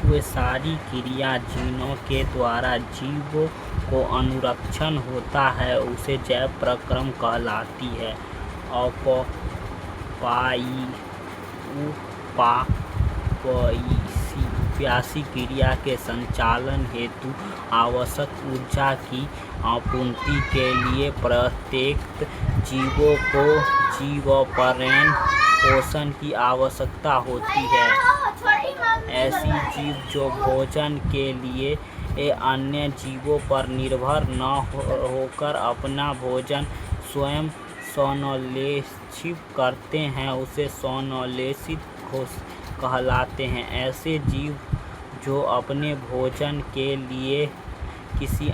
वे सारी क्रिया जिनों के द्वारा जीव को अनुरक्षण होता है उसे जैव प्रक्रम कहलाती है। अपव्यासी क्रिया के संचालन हेतु आवश्यक ऊर्जा की आपूर्ति के लिए प्रत्येक जीवों को जीवपर्यंत पोषण की आवश्यकता होती है। ऐसी जीव जो भोजन के लिए अन्य जीवों पर निर्भर न होकर अपना भोजन स्वयं संश्लेषित करते हैं उसे संश्लेषित कहलाते हैं। ऐसे जीव जो अपने भोजन के लिए किसी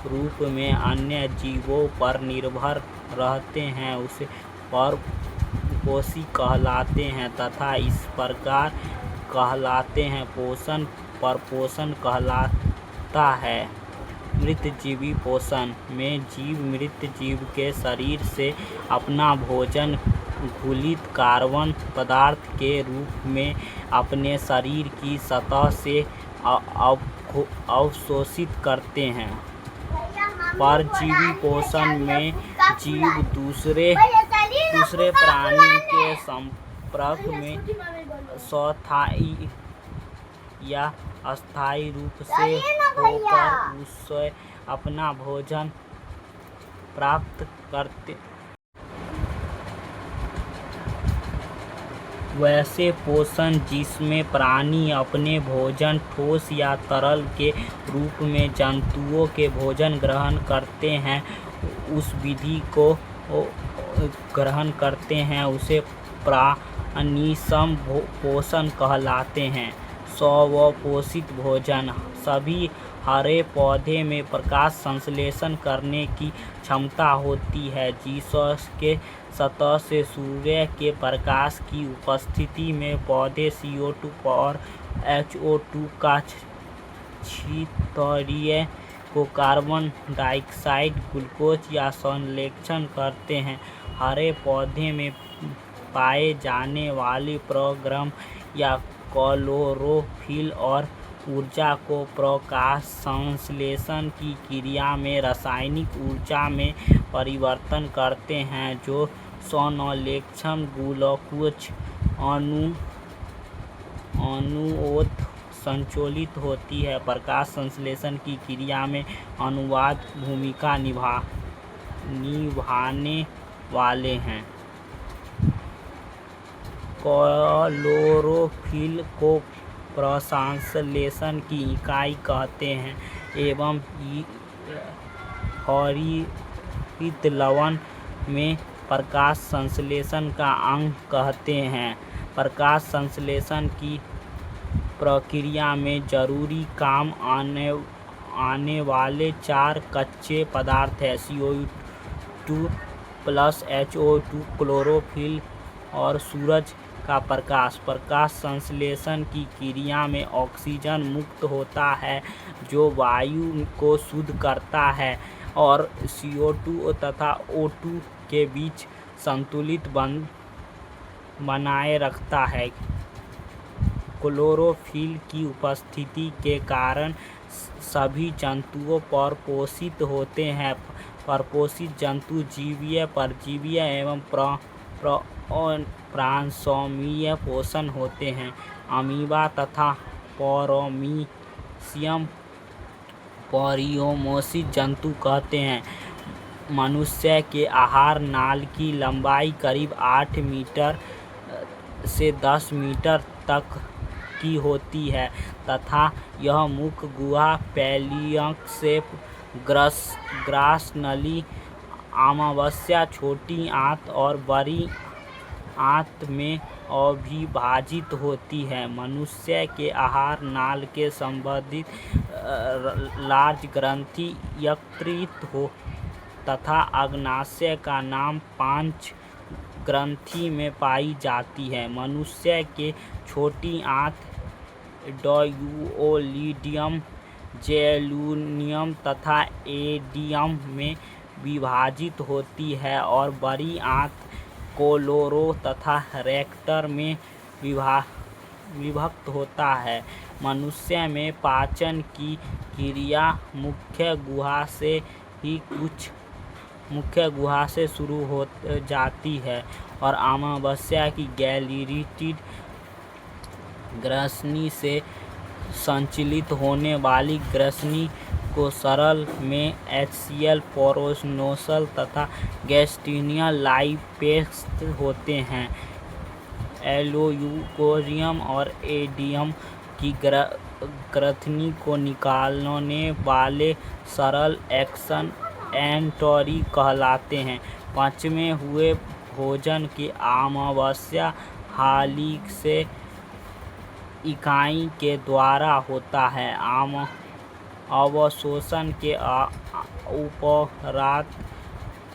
रूप में अन्य जीवों पर निर्भर रहते हैं उसे परपोषी कहलाते हैं तथा इस प्रकार कहलाते हैं। पोषण परपोषण कहलाता है। मृतजीवी पोषण में जीव मृत जीव के शरीर से अपना भोजन घुलित कार्बन पदार्थ के रूप में अपने शरीर की सतह से अवशोषित करते हैं। परजीवी पोषण में जीव दूसरे प्राणी के संपर्क में स्थायी या अस्थायी रूप से होकर उससे अपना भोजन प्राप्त करते। वैसे पोषण जिसमें प्राणी अपने भोजन ठोस या तरल के रूप में जंतुओं के भोजन ग्रहण करते हैं उस विधि को ग्रहण करते हैं उसे प्राणिसम पोषण कहलाते हैं। स्वपोषित भोजन सभी हरे पौधे में प्रकाश संश्लेषण करने की क्षमता होती है जिसके सतह से सूर्य के प्रकाश की उपस्थिति में पौधे CO2 और HO2 का छितरियों को कार्बन डाइऑक्साइड ग्लूकोज या संश्लेषण करते हैं। हरे पौधे में पाए जाने वाले प्रक्रम या क्लोरोफिल और ऊर्जा को प्रकाश संश्लेषण की क्रिया में रासायनिक ऊर्जा में परिवर्तन करते हैं जो संश्लेषण ग्लूकोज अणुओं संचालित होती है। प्रकाश संश्लेषण की क्रिया में अनुवाद भूमिका निभाने वाले हैं। क्लोरोफिल को प्रसंश्लेषण की इकाई कहते हैं एवं हरित लवण में प्रकाश संश्लेषण का अंग कहते हैं। प्रकाश संश्लेषण की प्रक्रिया में जरूरी काम आने वाले 4 कच्चे पदार्थ हैं CO2 प्लस HO2 क्लोरोफिल और सूरज का प्रकाश। प्रकाश संश्लेषण की क्रिया में ऑक्सीजन मुक्त होता है जो वायु को शुद्ध करता है और CO2 तथा O2 के बीच संतुलित बनाए रखता है। क्लोरोफिल की उपस्थिति के कारण सभी जंतुओं परपोषित होते हैं। परपोषित जंतु जीवीय परजीवीय एवं प्राणसमूहीय पोषण होते हैं। अमीबा तथा परियोमोसिस जंतु कहते हैं। मनुष्य के आहार नाल की लंबाई करीब 8 मीटर से 10 मीटर तक की होती है तथा यह मुख्य गुहा पैलियक से ग्रास नली अमावस्या छोटी आंत और बड़ी आंत में अविभाजित होती है। मनुष्य के आहार नाल के संबंधित लार्ज ग्रंथि यकृत हो तथा अग्नाशय का नाम 5 ग्रंथि में पाई जाती है। मनुष्य के छोटी आंत ड्यूओलिडियम जेलुनियम तथा एडियम में विभाजित होती है और बड़ी आंत कोलोरो तथा रेक्टर में विभक्त होता है। मनुष्य में पाचन की क्रिया मुख्य गुहा से शुरू हो जाती है और अमावस्या की गैलेटिड ग्रसनी से संचालित होने वाली ग्रसनी को सरल में HCl, पोरोनोसोल तथा गैस्ट्रिनियल लाइपेज होते हैं। एलोयूकोरियम और एडियम की ग्रथनी को निकालने वाले सरल एक्शन एंटरी कहलाते हैं। पचमे हुए भोजन की अमावस्या हाली से इकाई के द्वारा होता है। अवशोषण के उपरांत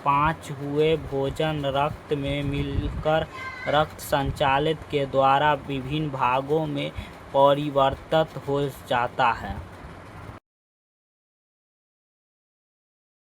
पचे हुए भोजन रक्त में मिलकर रक्त संचालन के द्वारा विभिन्न भागों में परिवर्तित हो जाता है।